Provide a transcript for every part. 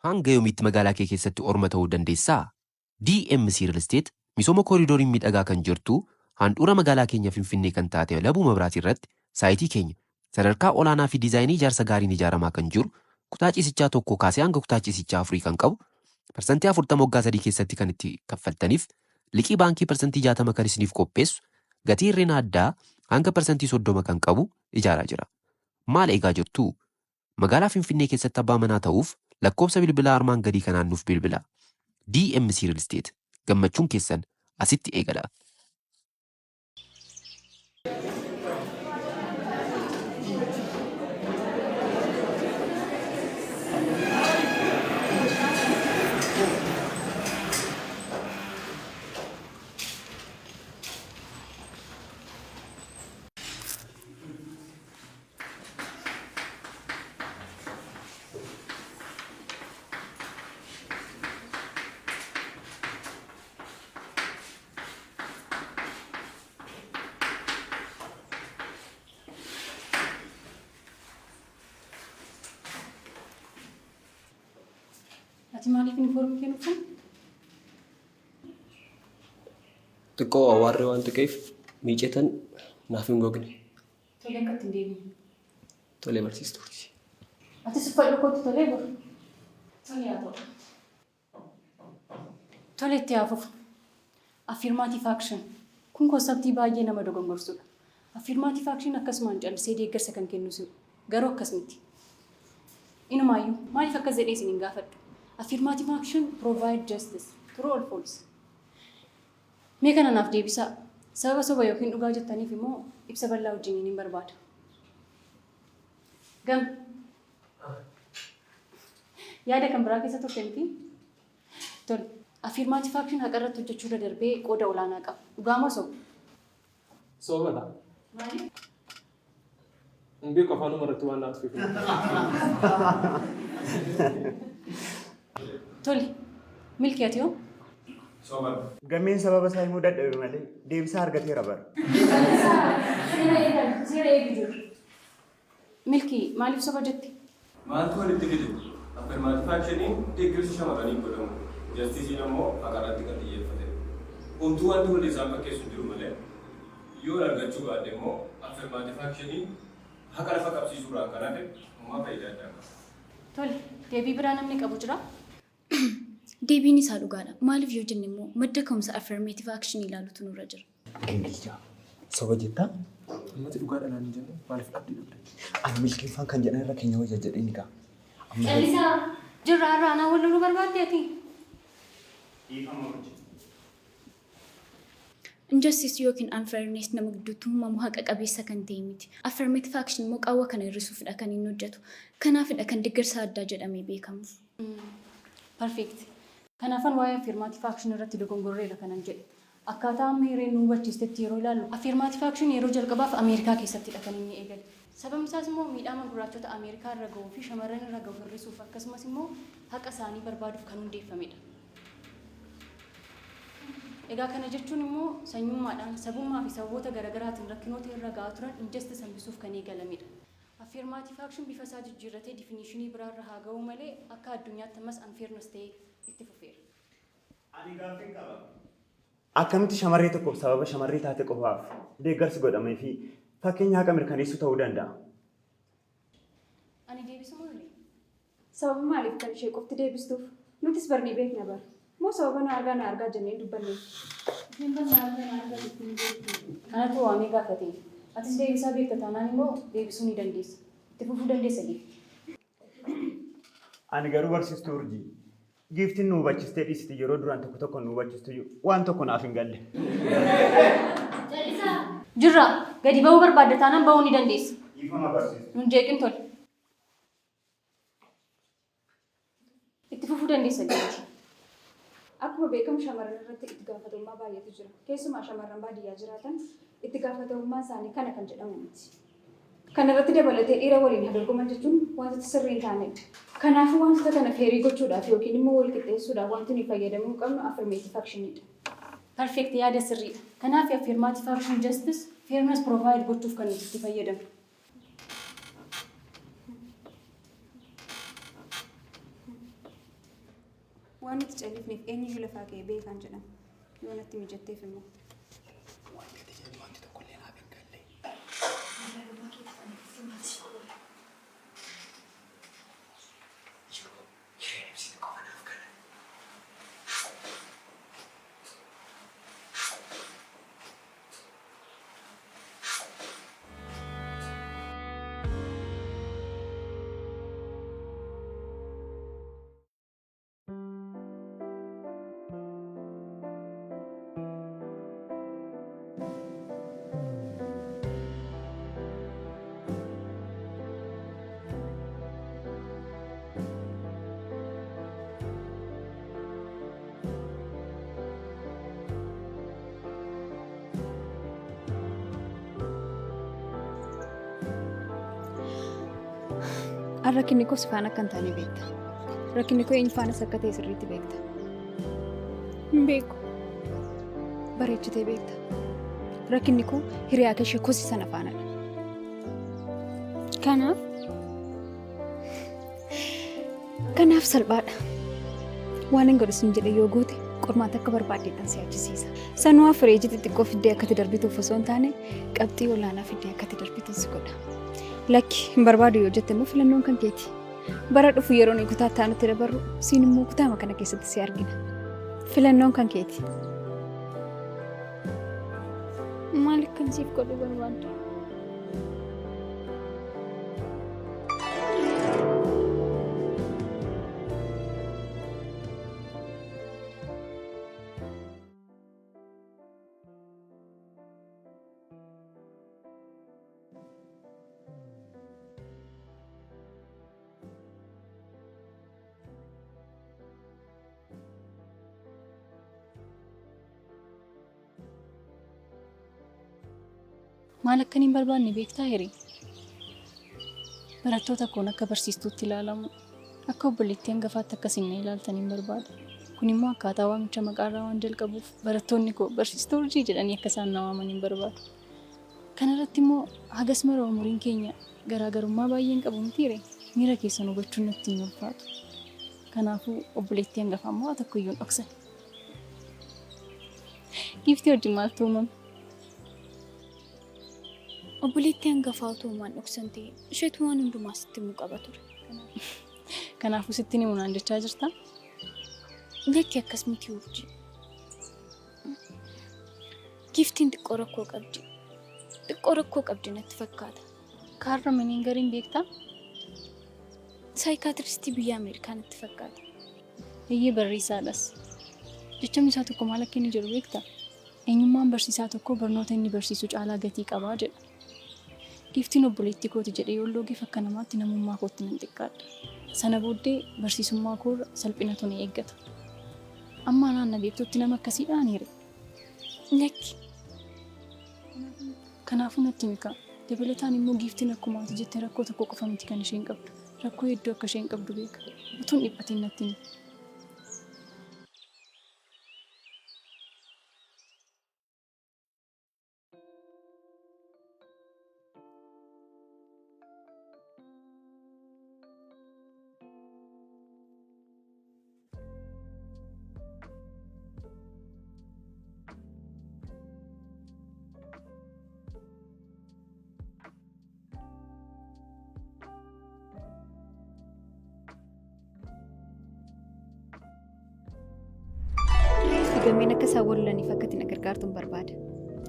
hanga yoomiitti magaalaa kee keessatti orma ta'uu dandeessaa? DMC Real Estate misooma kooriidoorii miidhagaa kan jirtu handhuura magaalaa keenya Finfinnee kan taate Labuu Mabiraatii irratti saayitii keenya sadarkaa olaanaa fi diizaayinii ijaarsa gaariin ijaaramaa kan jiru kutaa ciisichaa tokko kaasee hanga kutaa ciisichaa 4 kan qabu parsantii 40 waggaa 3 keessatti kan itti kaffaltaniif liqii baankii parsantii 60 kan isiniif qopheessu gatii hirrina addaa hanga parsantii 30 kan qabu ijaaraa jira. Maal eegaa jirtu? Magaalaa Finfinnee keessatti abbaa manaa ta'uuf lakkoofsa bilbilaa armaan gadii kanaan nuuf bilbilaa. DMC Real Estate gammachuun keessan asitti eegala. Ati maaliif uniformii kennuufan? Xiqqoo awwaarree waan ta'eef miicetan naaf hin gogne. Tole akkatti hin deebiin. Tolee barsiistuuti. Ati uffadhu kootu tolee bor. Tole haa ta'u. Tole itti haafuuf. Affirmative action. Kun konseptii baay'ee nama dogongorsudha. Affirmative action akkasumaan callisee deeggarsa kan kennuusu garuu akkas miti. Inumaayyuu maaliif akkas jedhee isin hin gaafadhu? Affirmative action provide justice. True or false? Mee kana naaf deebisaa. Sababa soba yookiin dhugaa jettaniif immoo ibsa bal'aa wajjin hin barbaada. Gam. Yaada kan biraa keessa turte miti? Tole. Affirmative action haqa irratti hojjechuu irra darbee qooda olaanaa qaba. Dhugaa moo soba? Sobadha. Maaliif? Hin beeku afaanuma irratti waan naaf fiifu. Tole. Milkii ati hoo? Sobadha. Gammeen sababa isaa himuu dadhabe malee deebisaa argateera bara. Seera eegu jiru. Milkii maaliif soba jetti? Maaltu walitti fide? Affirmative actioniin deeggarsa shamarranii godhamu. Jastisiin ammoo haqa irratti kan xiyyeeffate. Homtuu wanti hundi isaan fakkeessu jiru malee yoo argachuu baadde immoo affirmative actioniin haqa lafa qabsiisuudhaan kan hafe uumaa faayidaa addaa qaba. Tole. Deebii biraa namni qabu jira? Deebiin isaa dhugaadha. Maaliif yoo jenne immoo madda ka'umsa affirmative action ilaalutu nurra jira. Ingilizaa. Soba jettaa? Ummati dhugaadha naan hin jenne maaliif dhabdii dhabde? Ani milkeeffaan kan jedhan irra keenya wayya jedhee ni ga'a. Callisaa. Jirra irraa naa wal loluu barbaadde ati? Injustice yookiin unfairness nama gidduutti uumamu haqa qabeessa kan ta'e miti. Affirmative action immoo qaawwa kana hir'isuufidha kan inni hojjetu. Kanaafidha kan deeggarsa addaa jedhamee beekamu. Perfect. Kanaafan waa'ee affirmative action irratti dogongorreera kanan jedhe. Akkaataa amma hireen nu hubachiistetti yeroo ilaallu affirmative action yeroo jalqabaaf Ameerikaa keessattidha kan inni eegale. Sababni isaas immoo miidhama gurraachota Ameerikaa irra gahuu fi shamarran irra gahu hir'isuuf akkasumas immoo haqa isaanii barbaaduuf kan hundeeffamedha. Egaa kana jechuun immoo sanyummaadhaan sabummaa fi sababoota garaagaraatiin rakkinoota irra gahaa turan injustice hambisuuf kan eegalamedha. Affirmative action bifa isaa jijjiirratee definitionii biraarra haa ga'u malee akka addunyaatti ammas unfairness ta'ee itti fufeera. Ani gaaffii qaba. Akkamitti shamarree tokkoof sababa shamarree taate qofaaf deeggarsi godhamee fi fakkeenya haqa mirkaneessuu ta'uu danda'a? Ani deebisuu malee? Sababa maaliif kan ishee qofti deebistuuf? Nutis barnee beekna bara. Moo sababa na argaa jennee dubbanne? Kanatu waamee gaafate. Atis deebisaa beekta taanaan immoo deebisuu ni dandeessa. Itti fufuu dandeessa jechuudha. Ani garuu barsiistuu urjii. Giiftiin nu hubachistee dhiisiti yeroo duraan tokko nu hubachistu waan tokko naaf hin galle. Jirra gadi ba'uu barbaadda taanaan ba'uu ni dandeessa. Ifama barsiistu. Nun jeeqin tole. Itti fufuu dandeessa jechuudha. Akkuma beekamu shamarran irratti itti gaafatamummaa baay'eetu jira. Keessumaa shamarran baadiyyaa jiraatan itti gaafatamummaan isaanii kana kan jedhamu miti. Kana irratti dabalatee dhiira waliin dorgoman jechuun wantoota sirrii hin taanedha. Kanaafuu wantoota kana feerii gochuudhaaf yookiin immoo wal qixxeessuudhaaf wanti nuyi fayyadamuu qabnu affirmative actionidha. Perfect yaada sirriidha. Kanaaf affirmative action justice fairness provide gochuuf kan nuti itti fayyadamnu. waan itti califneef eenyuyyuu lafaa ka'ee beekan jedhama. Yoo natti mijatteef immoo. Rakkinni koo si faana akka hin taane beekta. Rakkinni koo eenyu faanas akka ta'e sirriitti beekta. Hin beeku. Bareechitee beekta. Rakkinni koo hiriyaa kee kosi sana faanadha. Kanaaf salphaadha. Waan hin godhu sin jedhe yoo goote qormaata akka barbaaddeedhaan si ajjisiisa. Sanuu afurii xixiqqoo fiddee akkatti darbituuf osoo hin taane qabxii olaanaa fiddee akkatti darbituuf si godha. Lakki hin barbaadu yoo jette immoo filannoon kan keeti. Bara dhufu yeroo inni kutaa taanutti dabarru siin immoo kutaama kana keessatti si argina. Filannoon kan keeti. Maal akkan siif godhu barbaadda? Maal akkaniin barbaanne beektaa hiri? Barattoota koon akka barsiistuutti ilaalamu. Akka obboleettii hangafaatti akkasiin ilaaltaniin barbaada. Kun immoo akkaataa waamicha maqaarraa waan jalqabuuf barattoonni koo barsiistuu urjii jedhanii akka isaan na waamaniin barbaadu. Kana irratti immoo hagas mara umuriin keenya garaagarummaa baay'een qabu miti hiri? Miira keessan hubachuun natti hin ulfaatu. Kanaafuu obboleettii hangafaa immoo haa tokko iyyuu hin dhoksan. Giiftii wajjin maaltu uumame? Obboleettii hangafaa utuu uumaan dhoksan ta'e isheetu waan hundumaa sitti himuu qaba ture. Kanaafuu sitti himuun aan jechaa jirtaa? Lakki akkas miti urjii. Giiftiin xiqqoo rakkoo qabdi. Xiqqoo rakkoo qabdi natti fakkaata. Kaarra maniin gariin beektaa? Saayikaatiristii biyya Ameerikaa natti fakkaata. Iyyee barreessaadhas. Jechamni isaa tokko maal akka inni jedhu beektaa? Eenyummaan barsiisaa tokko barnoota inni barsiisu caalaa gatii qabaa jedha. Giiftiin obboleettii kooti jedhee yoo loogeef akka namaatti namummaa kootti nan xiqqaadha. Sana booddee barsiisummaa koorra salphinatu ni eeggata. Amma naanna beektutti nama akkasiidhaan hire. Lakki. Kanaafuu natti mikaa. Dabalataan immoo giiftiin akkuma ati jettee rakkoo tokko qofa miti kan isheen qabdu. Rakkoo hedduu akka isheen qabdu beeka. Utuun dhiphatiin natti himi. Gameen akka isaan walolaniif akka itti na gargaartuun barbaada.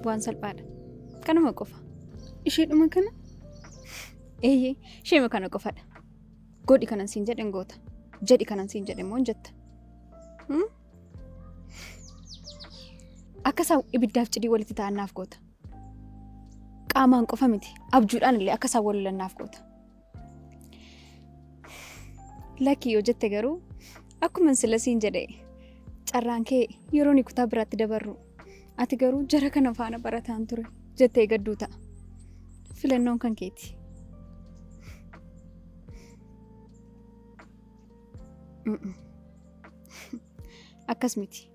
Waan salphaadha. Kanuma qofa. Isheedhuma kana? Eeyyee, isheema kana qofadha. Godhi kanan siin jedhen goota. Jedhi kanan siin jedhe immoo hin jetta. Akka isaan ibiddaaf cidii walitti ta'annaaf goota. Qaamaan qofa miti. Abjuudhaan illee akka isaan walolannaaf goota. Lakki yoo jette garuu akkuma sila siin jedhe carraan kee yeroo ni kutaa biraatti dabarru. Ati garuu jara kana faana barataan ture jettee gadduu ta'a. Filannoon kan keeti. Akkas miti.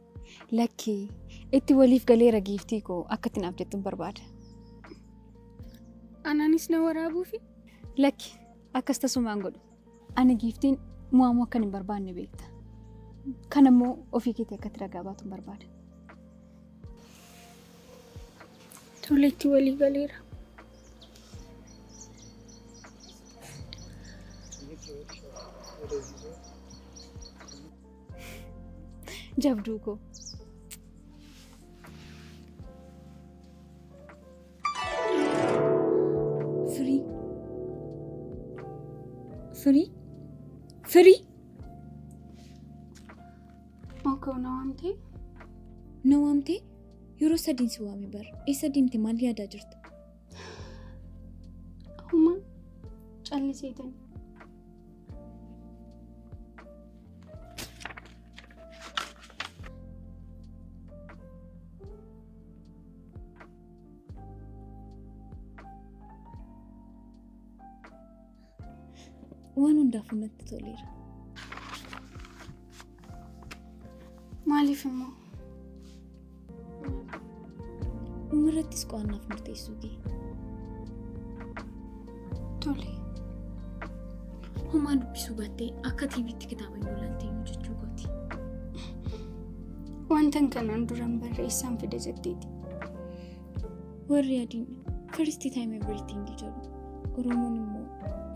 Lakki itti waliif galeera giiftii koo akka itti naaf jettuun barbaada. Anaanis na waraabuufi? Lakki akkas tasumaan godhu. Ani giiftiin mu'amuu akka hin barbaanne beekta. Kanammoo ofii keetii akkatti ragaa baatuun barbaada. Toletti walii galeera. Jabduu koo. Firii? Onkoo na waamtee? Na waamtee? Yeroo sadiin si waame bara. Eessa deemte maal yaadaa jirta? Huma calliseetani. Waan hundaafuu natti toleera. Maaliif immoo? Dhumarrattis qo'annaaf murteessuu kee. Tole. Homaa dubbisuu baattee akka tiiviitti kitaaba yoo laalteenyu jechuu gooti. Wantan kanaan duran barreessaan fide jetteeti. Warri adiin first time everything jedhu. Oromoon immoo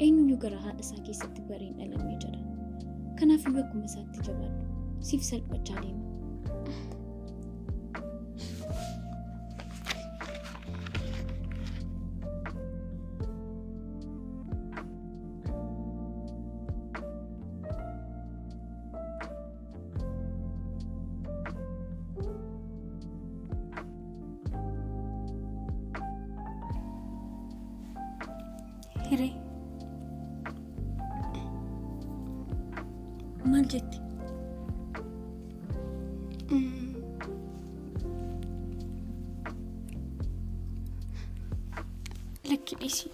eenyuyyuu gara haadha isaa keessatti bareen dhalamee jedha. Kanaafuu akkuma isaatti jabaadhu. Siif salphachaa deema. Hiree. Maal jetti? Lakki dhiisii.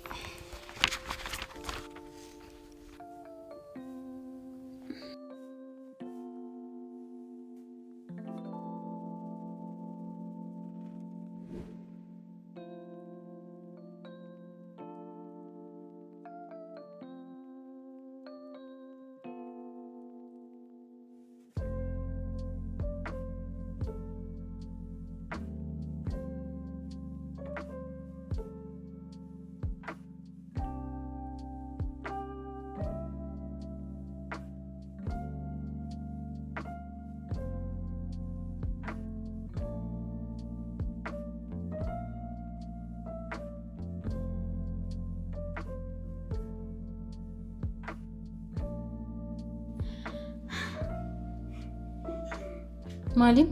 Maaliin?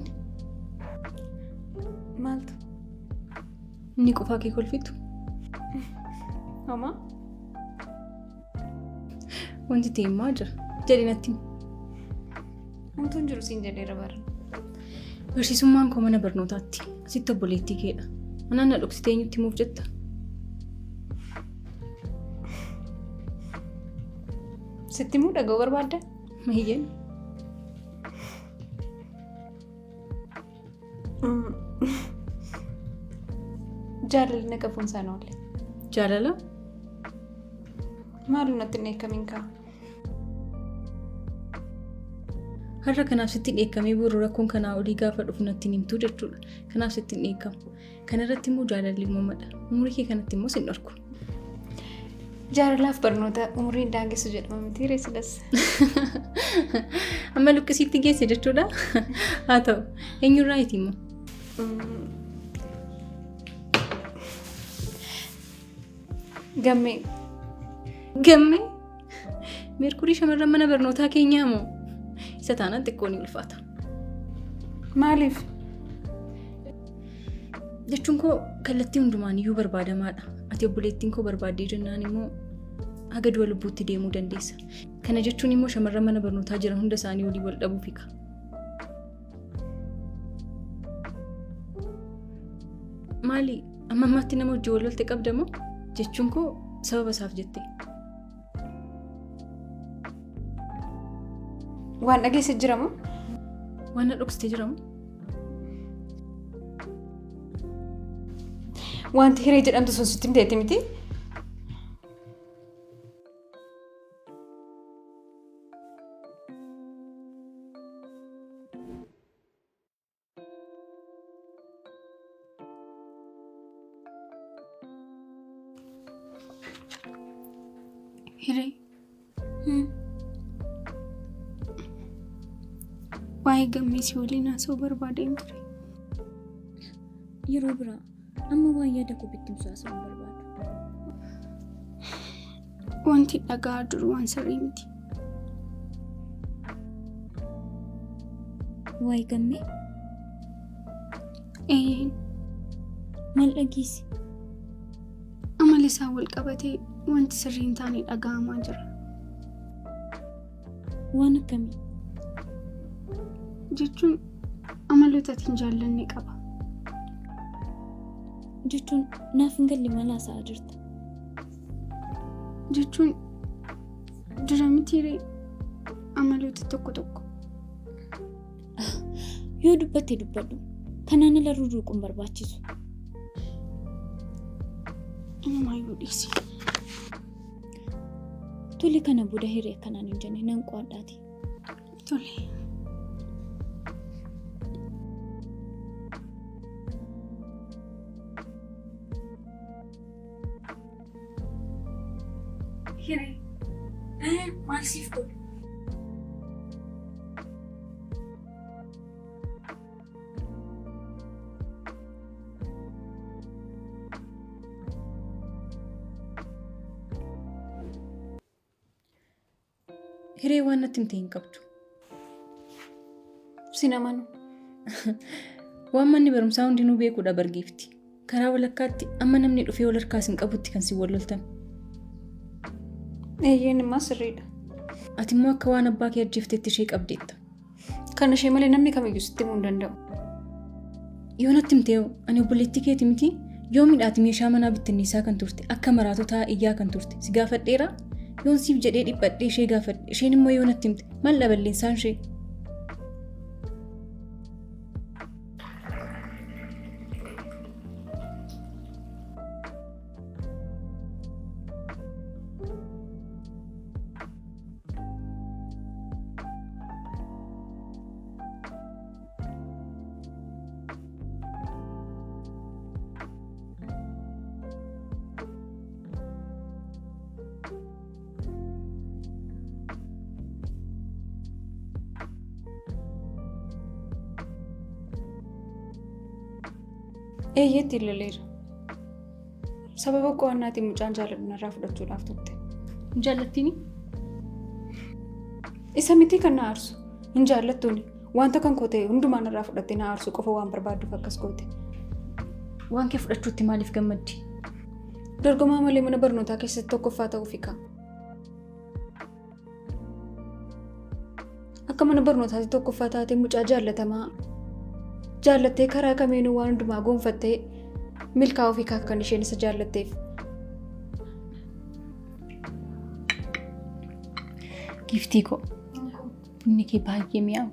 Maaltu? Inni qofaa kee kolfitu? Homaa? Wanti ta'e maa jira? Jedhi natti himi. Wantoon jiru siin jedheera bara. Barsiisummaan koo mana barnootaatti. Asitti obboleettii keedha. Manaan na dhoksitee eenyutti himuuf jetta? Sitti himuu dhaga'uu barbaadda? Mahiyyeen? Jaalalli na qabuun isaan oolle. Jaalala? Maaluu natti hin eekamiin kaa? Har'a kanaaf sitti dheekkamee boru rakkoon kanaa olii gaafa dhufu natti himtuu jechuudha. Kanaaf sitti hin dheekkamu. Kana irratti immoo jaalalli uumamadha. Umurii kee kanatti immoo sin dhorku. Jaalalaaf barnoota umuriin daangessu jedhama miti reesilas. Amma luqqisiitti geesse jechuudha. Haa ta'u, eenyurraa iti immoo? Gammee. Gammee? Meerkurii shamarran mana barnootaa keenyaa moo? Isa taanaan xiqqoo ni ulfaata. Maaliif? Jechuun koo kallattii hundumaan iyyuu barbaadamaadha. Ati obboleettiin koo barbaaddee jennaan immoo haga du'a lubbuutti deemuu dandeessa. Kana jechuun immoo shamarran mana barnootaa jiran hunda isaanii olii wal dhabuu fiqa. Maali? Amma ammaatti nama hojii wal lolte qabda moo? Jechuun koo sababa isaaf jettee. Waan dhageesse jiramoo? Waan na dhoksitee jiramoo? Wanti hiree jedhamtu sun sitti himteetti miti? Hiree. Waa'ee gammeessi waliin haasa'uu barbaadeen ture. Yeroo biraa amma waan yaada koo bittimsuu haasa'uu barbaadu. Wanti dhagaa jiru waan sirrii miti. Waa'ee gammee? Maal dhageesse? Amala isaa wal qabatee wanti sirrii hin taane dhaga'amaa jira. Waan akkamii? Jechuun amaloota ati hin jaallanne qaba. Jechuun naaf hin galle maal haasa'aa jirta? Jechuun jira mitiiree amaloota tokko tokko. Yoo dubbatte dubbadhu kanaan ala rurruquun barbaachisu. Inumaayyuu dhiisi. Tole kana booda hiree akkanaan hin jenne nan qo'adhaati. Tole. Hiree. Maal siif godhu? Hiree waan natti himte hin qabdu. Sin amanu. Waan manni barumsaa hundinuu beekuudha bargeefti. Karaa walakkaatti amma namni dhufee wal harkaas hin qabutti kan si wal loltan. Eeyyeen immoo sirriidha. Ati immoo akka waan abbaa kee ajjeeftetti ishee qabdeetta. Kan ishee malee namni kamiyyuu sitti himuu hin danda'u. Yoo natti himte ani obboleettii keeti miti yoo midhaati meeshaa manaa bittinneessaa kan turte akka maraatotaa iyyaa kan turte si gaafadheera. Yoon siif jedhee dhiphadhee ishee gaafadhe isheen immoo yoo natti himte maal dhaballeensaan ishee? Eeyyeetti ilaleera. Sababa qo'annaatiin mucaan jaaladhu narraa fudhachuudhaaf turte. Hin jaallattiini? Isa miti kan na aarsu. Hin jaallattuuni. Wanta kan koo ta'e hundumaa narraa fudhattee na aarsu qofa waan barbaadduuf akkas goote. Waan kee fudhachuutti maaliif gammaddi? Dorgomaa malee mana barnootaa keessatti tokkoffaa ta'uuf hiika. Akka mana barnootaatti tokkoffaa taatee mucaa jaallatamaa jaallattee karaa kamiinuu waan hundumaa goonfattee milkaa'uu fi kan isheen isa jaallatteef. Giftii koo bunni kee baay'ee mi'aawa.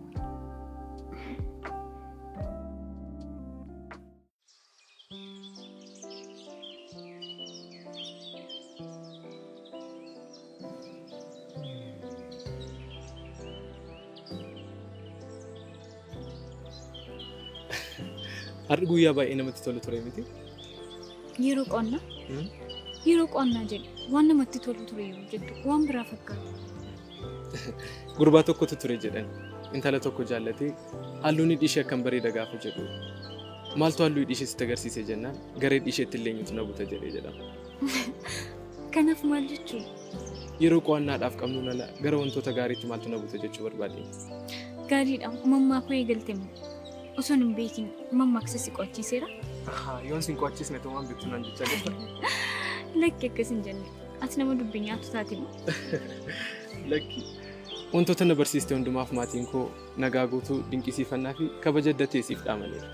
Har'i guyyaa baay'ee namatti tolu ture miti. Yeroo qo'annaa? Yeroo qo'annaa jedhu waan namatti tolu ture yoo jettu waan biraa fakkaata. Gurbaa tokkotu ture jedhan intala tokko jaallatee halluun ishee akkam bareeda gaafa jedhu maaltu halluu ishee sitti agarsiise jennaan garee isheetti illee nyutu na buta jedhee jedhama. Kanaaf maal jechuudha? Yeroo qo'annaadhaaf qabnu nana gara wantoota gaariitti maaltu na buta jechuu barbaade. Gaariidha mammaa koo eegalte moo osoo hin beekin mammaaksa si qo'achiiseera? Yoon sin qo'achiisne ta'uu waan beektu naan jecha gata. Lakki akkas hin jenne ati nama dubbii nyaatu taate moo? Lakki wantoota na barsiiste hundumaaf maatiin koo nagaa guutuu dinqisiifannaa fi kabaja addatee siif dhaamaniiru.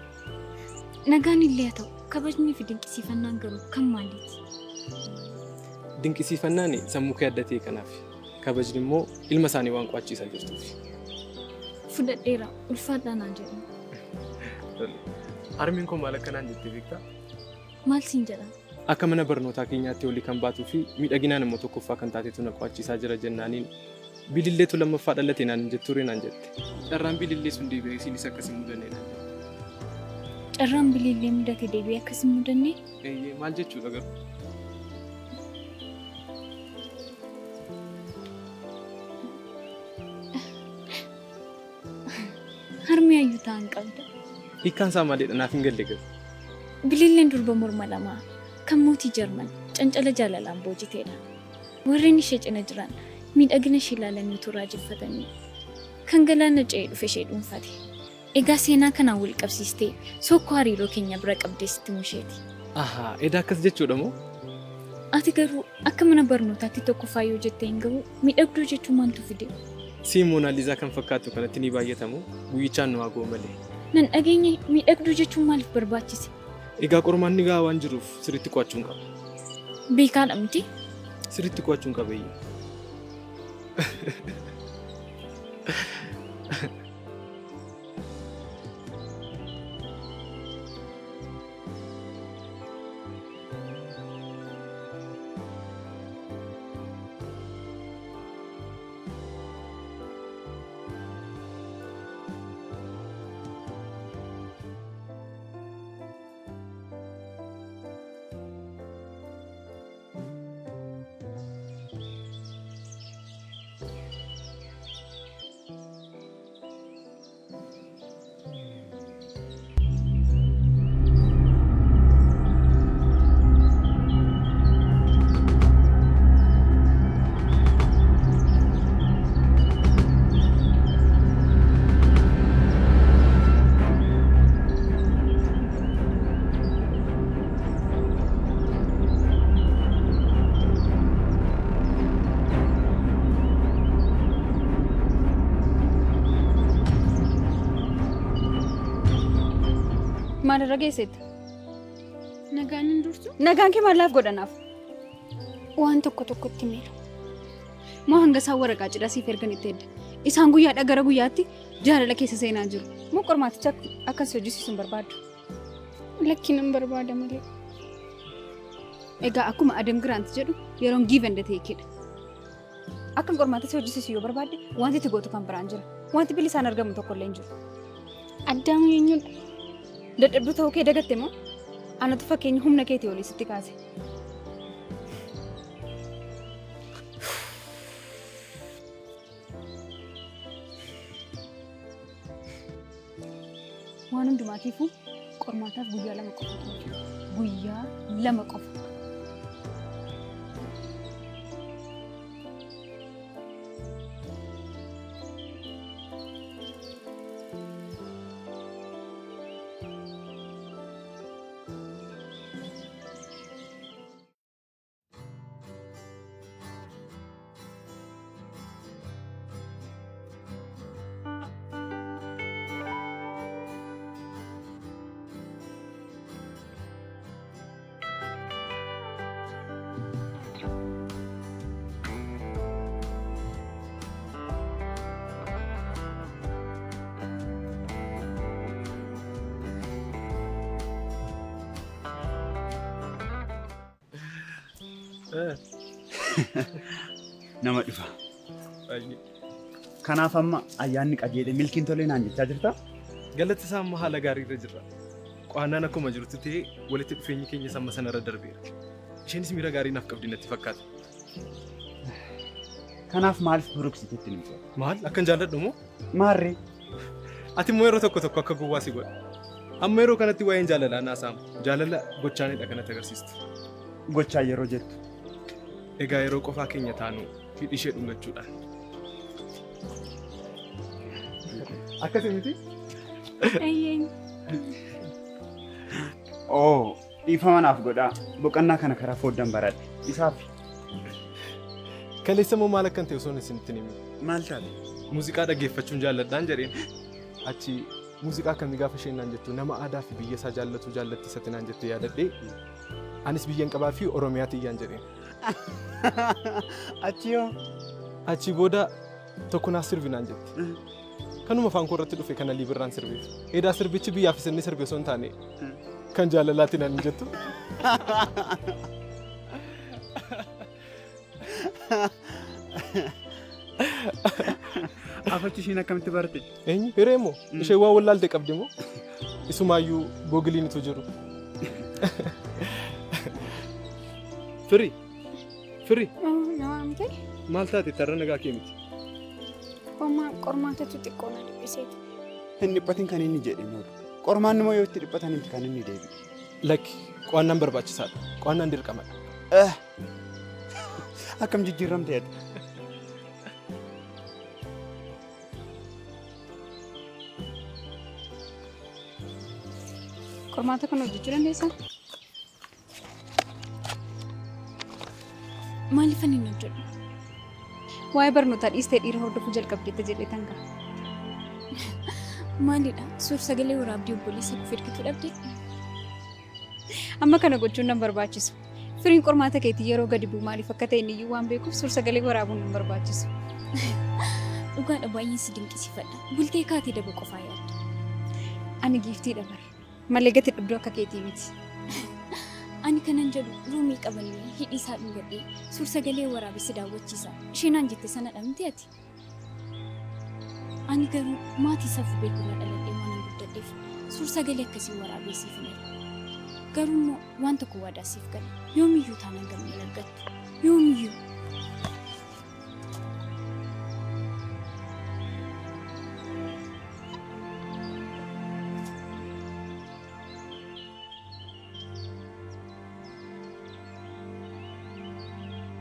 Nagaan illee haa ta'u kabajnii fi dinqisiifannaan garuu kan maaliiti? Dinqisiifannaan sammuu kee addatee kanaaf kabajni immoo ilma isaanii waan qo'achiisaa jirtuuf. Fudhadheera ulfaadhaa naan jedhamu. Harmiin koo maal akkanaan jettee beektaa? Maal siin jedhaa? Akka mana barnootaa keenyaatti olii kan baatuu fi miidhaginaan immoo tokkoffaa kan taatetu na qo'achiisaa jira jennaaniin bililleetu lammaffaa dhalate naan jettuure naan jette. Carraan bilillee sun deebi'ee isinis akkasii mudannee naan jette. Carraan bilillee mudate deebi'ee akkasii mudannee? Maal jechuudha garuu? Keenyayyuu ta'an qabda. Hiikkaan isaa maaliidha naaf hin galle galu. Bililleen durba morma lamaa kan mootii Jarman cancala jaalalaan boojiteedha. Warreen ishee cina jiran miidhagina ishee ilaalanii utuu raajeffatanii kan galaana ce'ee dhufe ishee dhuunfate. Egaa seenaa kanaan wal qabsiistee sokkoo hariiroo keenya bira qabdeessitti musheeti. Ahaa, edaa akkas jechuudha moo? Ati garuu akka mana barnootaatti tokkoffaa yoo jettee hin gahu miidhagduu jechuun maaltu fide? Siin Moonaaliizaa kan fakkaattu kanatti ni baay'atamu guyyichaan nu haa ga'u malee. Nan dhageenye miidhagduu jechuun maaliif barbaachise? Egaa qormaanni gahaa waan jiruuf sirriitti qo'achuun qaba. Beekaadha miti? Sirriitti qo'achuun qaba iyyuu. Maal irra geessite? Nagaan hin dursu? Nagaan kee maalaaf godhanaaf? Waan tokkotti miidhu. Moo hanga isaan waraqaa cidhaa siif ergan itti edda? Isaan guyyaadhaa gara guyyaatti jaalala keessa seenaa jiru. Moo qormaaticha akkas hojjisiisuun barbaadu? Lakkiin hin barbaada malee. Egaa akkuma Adam Grant jedhu yeroon give and take-dha. Akkan qormaaticha hojjisiisu yoo barbaadde wanti itti gootu kan biraan jira. Wanti bilisaan argamu tokko illee hin jiru. Addaamu eenyudha? Dadhabduu ta'uu kee dagatte moo? Anatu fakkeenya humna keetii olii sitti kaase. Waan hundumaatiifuu qormaataaf guyyaa 2 qofa. Guyyaa 2 qofa. Nama dhufa. Kanaaf amma ayyaanni qajeele milkiin tolee naan jechaa jirta? Galatti isaa amma haala gaarii irra jirra. Qo'annaan akkuma jirutti ta'ee walitti dhufeenyi keenya samma sanarra darbeera. Isheenis miira gaarii naaf qabdi natti fakkaata. Kanaaf maaliif buruksiteetti nimta? Maal akkan jaalladhu moo? Maarree. Ati immoo yeroo tokko akka gowwaa si godha. Amma yeroo kanatti waa'een jaalalaa naasaamu. Jaalala gochaanidha kanatti agarsiistu. Gochaa yeroo jettu. Egaa yeroo qofaa keenya taanu hidhi ishee dhungachuudhaan. Akkasii miti? Ayyeen. Oo, dhiifama naaf godhaa. Boqonnaa kana karaa fooddan baradhe. Isaaf. Kaleessa moo maal akkan ta'e osoo isinitti himi? Maal taate? Muuziqaa dhaggeeffachuun jaalladhaan jedheen. Achi muuziqaa akkamii gaafa isheen naan jettu nama aadaa fi biyya isaa jaallatu jaallatti isatti naan jettee yaadadhee anis biyyan qabaa fi Oromiyaatti iyyaan jedheen. Achi yoo? Achi booda tokko naaf sirbi naan jetti. Kanuma afaan koo irratti dhufe kana liibirraan sirbeef. Edaa sirbichi biyyaaf isinni sirbe osoo hin taane kan jaalalaatti naan hin jettu. Afachi ishiin akkamitti barte? Eenyu? Hiree moo? Ishee waa wallaalte qabdi moo? Isumaayyuu googiliinitu jiru. Firii? Firii? Naamte? Maal taate tarra nagaa kee miti? Qormaatatu xiqqoo na dhibbiseeti. hin dhiphatin kan inni jedhe nuudha. Qormaan nama yoo itti dhiphatan miti kan inni deebi'u. Lakki qo'annaan barbaachisaadha. Qo'annaan dirqamadha. Akkam jijjiiramteedha. Qormaata kana hojjechuu dandeessaa? Maaliif ani hin hojjedhu? Waa'ee barnootaa dhiistee dhiira hordofuu jalqabdeetta jedhee tangaa. Maalidha? Suur-sagalee waraabdii obboleessa koo ergituu dhabdee? Amma kana gochuun nan barbaachisu. Firiin qormaata keetii yeroo gadi bu'u maaliif akka ta'e iyyuu waan beekuuf suur-sagalee waraabuun nan barbaachisu. Dhugaadha baay'een si dinqisiifadha. Bultee kaatee daba qofaa yaadda. Ani giiftii dhabar. Malee gati dhabduu akka keetii miti. Ani kanan jedhu ruumii qabannee hidhii isaa dhuungadhee suur-sagalee waraabessi daawwachiisa. Isheenaan jette sana dhabmtee ati. Ani garuu maatii safuu beekumsa dhaladhee waan hin guddadheef suur-sagalee akkasii waraabessiif hin jiru. Garuu immoo waan tokko waadaa siif gala. Yoomiyyuu taanaan gammee argattu. Yoomiyyuu.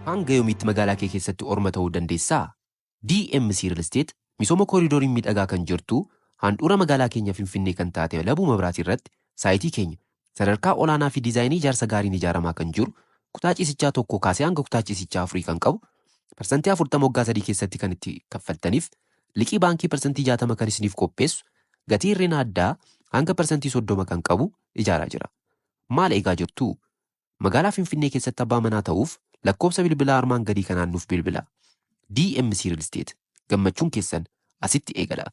Hanga yoomiitti magaalaa kee keessatti orma ta'uu dandeessaa? DMC Real Estate misooma kooriidooriin miidhagaa kan jirtu handhuura magaalaa keenya Finfinnee kan taate Labuu Mabraatii irratti saayitii keenya sadarkaa olaanaa fi diizaayinii ijaarsa gaariin ijaaramaa kan jiru kutaa ciisichaa tokko kaasee hanga kutaa ciisichaa 4 kan qabu parsantii 40 waggaa 3 keessatti kan itti kaffaltaniif liqii baankii parsantii 60 kan isiniif qopheessu gatii hirreena addaa hanga parsantii 30 kan qabu ijaaraa jira. Maal eegaa jirtu? Magaalaa Finfinnee keessatti abbaa manaa ta'uuf lakkoobsa bilbilaa armaan gadii kanaan nuuf bilbila. DMC Real Estate gammachuun keessan asitti eegala.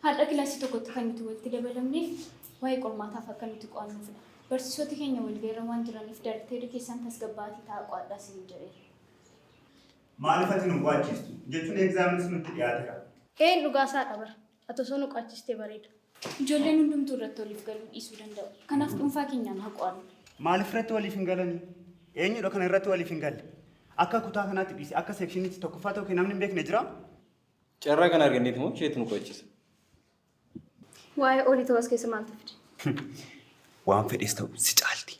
Haadha kilaasii tokkotti kan nuti walitti dabalamneef waa'ee qormaataaf akka nuti qo'annuufidha. Barsiisota keenya walbeerra waan jiraniif darteerri keessan tasgabbaatii ta'a qo'adhaa siin jedheera. Maaliif ati nu qo'achiistu? Jechuun egzaaminis nutti dhiyaateera. Dhugaasaa dhabara. Ati osoo nu qo'achiistee bareeda. Ijoolleen hundumtuu irratti waliif galuu dhiisuu danda'u. Kanaaf dhuunfaa keenyaan haa qo'annu. Maaliif irratti waliif hin galanii? Eenyudha kana irratti waliif hin galle? Akka kutaa kanaatti dhiise akka seekshiniitti tokkoffaa tokko namni hin beekne jira? Carraa kan arganneeti moo isheetu nu qo'achiisa? Waa'ee olii ta'uu as keessa maaltu fide? Waan fedhes ta'u si caalti.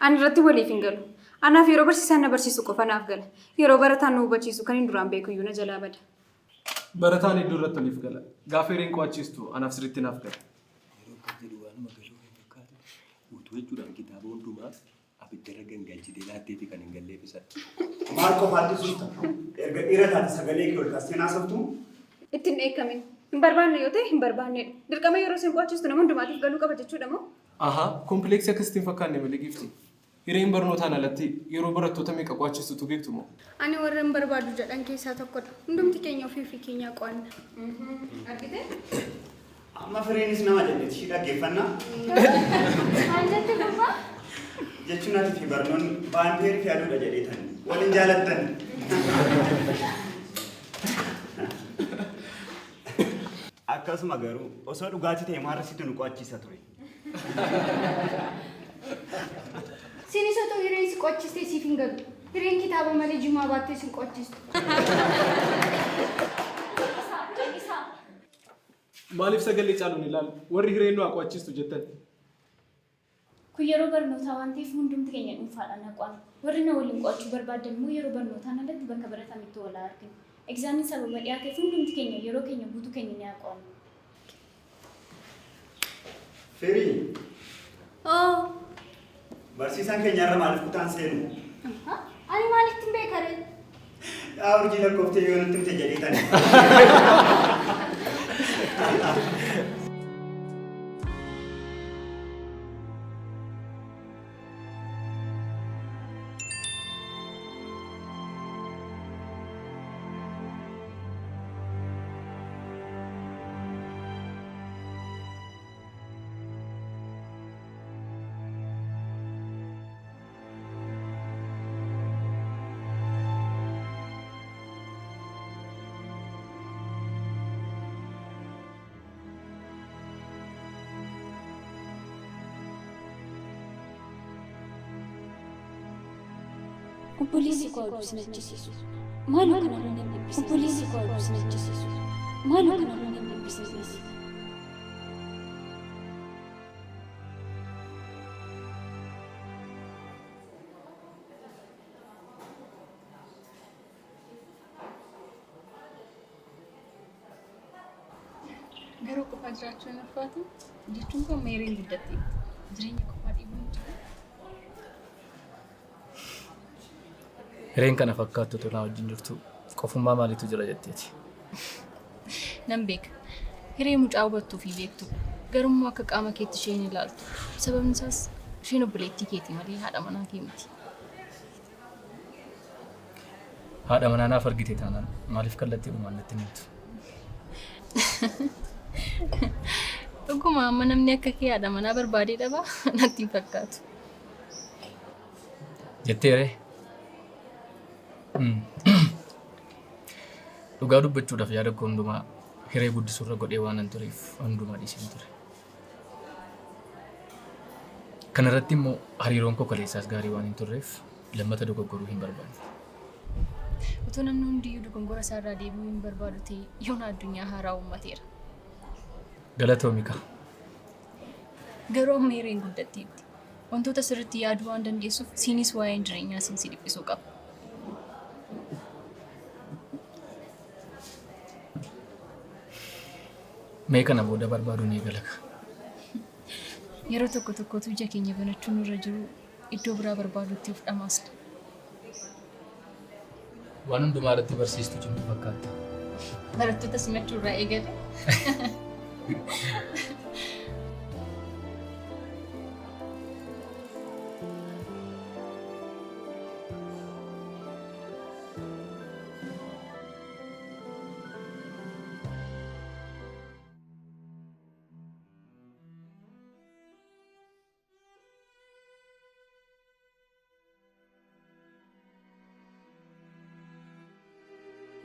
Ani irratti waliif hin galu. Anaaf yeroo barsiisaan na barsiisu qofa naaf gala. Yeroo barataan nu hubachiisu kan hin duraan beeku iyyuu na jalaa bada. Barataan iddoo irratti waliif gala. Gaafa hireen qo'achiistu anaaf sirriitti naaf gala. Yeroo kan jedhu waanuma galuu hin fakkaatu. Utuu jechuudhaan kitaaba hundumaa abiddarra gangalchitee laatteeti kan hin galleeffisan. Maal qofaatti suuta? Erga dhiira taate sagalee kee ol kaastee naasoftu? Ittiin eekamin. Hin barbaanne yoo ta'e hin barbaannedha. Dirqama yeroo isin qo'achiistu nama hundumaatiif galuu qaba jechuudha moo? Ahaa, kompleeksii akkasitti hin fakkaanne malee gifti. Hireen barnootaan alatti yeroo barattoota meeqa qo'achiistutu beektu moo? Ani warra hin barbaadu jedhan keessaa tokkodha. Hundumti keenya ofii fi keenyaa qo'anna. Argitee? Amma fireenis nama jenneeti ishii dhaggeeffannaa? Maal jette gurbaa? Jechuun ati fi barnoonni baandeerii fi aduudha jedheetan waliin jaalattan. Akkasuma garuu osoo dhugaatii ta'e maarrasitti nu qo'achiisa ture. Sinis otoo hireen si qo'achistee siif hin galu. Hireen kitaaba malee jimaa baattee sin qo'achistu. Maaliif sagalee caaluun ilaalu? Warri hireen nu haa qo'achiistu jettan. Kun yeroo barnootaa waan ta'eef hundumti keenya dhuunfaadhaan haa qo'annu. Warri na waliin qo'achuu barbaadan immoo yeroo barnootaan alatti bakka baratamitti wal arginu. Egzaamiin sababa dhiyaateef hundumti keenya yeroo keenya guutuu keenya ni haa qo'annu. Firii, Oo, barsiisaan keenyarra maaliif kutaan seenu? ani maalittiin beekare? Yaa urjii lakkooftee yoo nutti himte jedheetan. Obboleessi koo aduu na jechisiisu. Maaloo kana nama dhibbisiisu. Obboleessi koo aduu na jechisiisu. Maaloo kana nama dhibbisiisu. Garuu qofaa jiraachuu hin ulfaatu jechuun kun meeriin guddatte jireenya qofaa dhiibuu hin jiru. Hireen kana fakkaattu tolaa wajjin jirtu qofummaa maaliitu jira jetteeti? Nan beeka. Hiree mucaa hubattuu fi beektu garummoo akka qaama keetti isheen ilaaltu. Sababni isaas isheen obboleettii keeti malee haadha manaa kee miti. Haadha manaa naaf argite taanaan maaliif kallattii dhumaan natti himtu? Dhuguma amma namni akka kee haadha manaa barbaadee dhabaa natti hin fakkaatu. Jetteeree? Dhugaa dubbachuudhaaf yaada koo hundumaa hiree guddisurra godhee waan hin tureef hundumaa dhiiseen ture. Kana irratti immoo hariiroon koo kaleessaas gaarii waan hin turreef lammata dogoggoruu hin barbaadu. Utuu namni hundiyyuu dogoggora isaarraa deebi'uu hin barbaadu ta'e yoona addunyaa haaraa uummateera. Galatoomika. Garuu amma hireen guddatteetti. Wantoota sirriitti yaaduu waan dandeessuuf siinis waa'een jireenyaa siin si dhiphisuu qaba. Mee kana booda barbaaduun eegalaga. Yeroo tokko tokkotu ija keenya banachuun irra jiru iddoo biraa barbaaduutti of dhamaasna. Waan hundumaa irratti barsiistu cimtu fakkaata. Barattoota simachuu irraa eegale.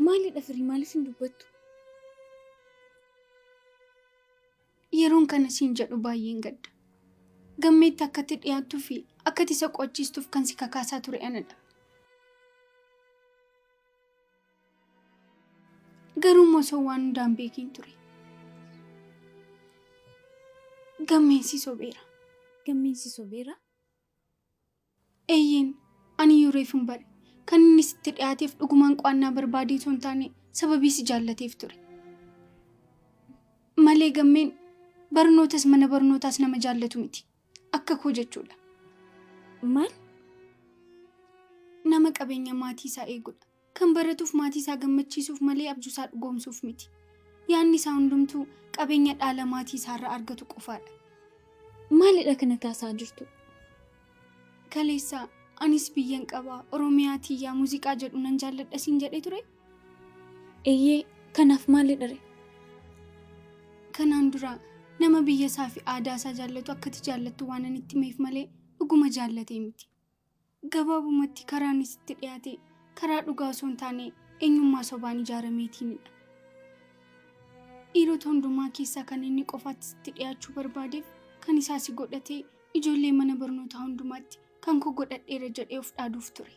Maalidha firii maaliif hin dubbattu? Yeroon kana siin jedhu baay'een gadda. Gammeetti akkatti dhiyaattuu fi akkatti isa qo'achiistuuf kan si kakaasaa ture anadha. Garuu osoo waan hundaan beekiin ture. Gammeensi sobeera. Gammeensi sobeera? Eeyyeen ani yuureef hin bare. Kan inni sitti dhiyaateef dhugumaan qo'annaa barbaadee osoo hin taane sababii si jaallateef ture. Malee gammeen barnootas mana barnootaas nama jaallatu miti. Akka koo jechuudha. Maal? Nama qabeenya maatii isaa eegudha. Kan baratuuf maatii isaa gammachiisuuf malee abjuu isaa dhugoomsuuf miti. Yaanni isaa hundumtuu qabeenya dhaala maatii isaarraa argatu qofaadha. Maalidha kana kaasaa jirtu? Kaleessaa anis biyyan qabaa Oromiyaa tiyyaa muuziqaa jedhu nan jaalladha siin jedhee ture. Eeyyee kanaaf maalidha re? Kanaan dura nama biyya isaa fi aadaa isaa jaallatu akkati jaallattu waan ani itti himeef malee dhuguma jaallatee miti. Gabaabumatti karaan isitti dhiyaate karaa dhugaa osoo hin taane eenyummaa sobaan ijaarameetiinidha. Dhiirota hundumaa keessaa kan inni qofaatti sitti dhiyaachuu barbaadeef kan isaa si godhatee ijoollee mana barnootaa hundumaatti kan koo godhadheera jedhee of dhaaduuf ture.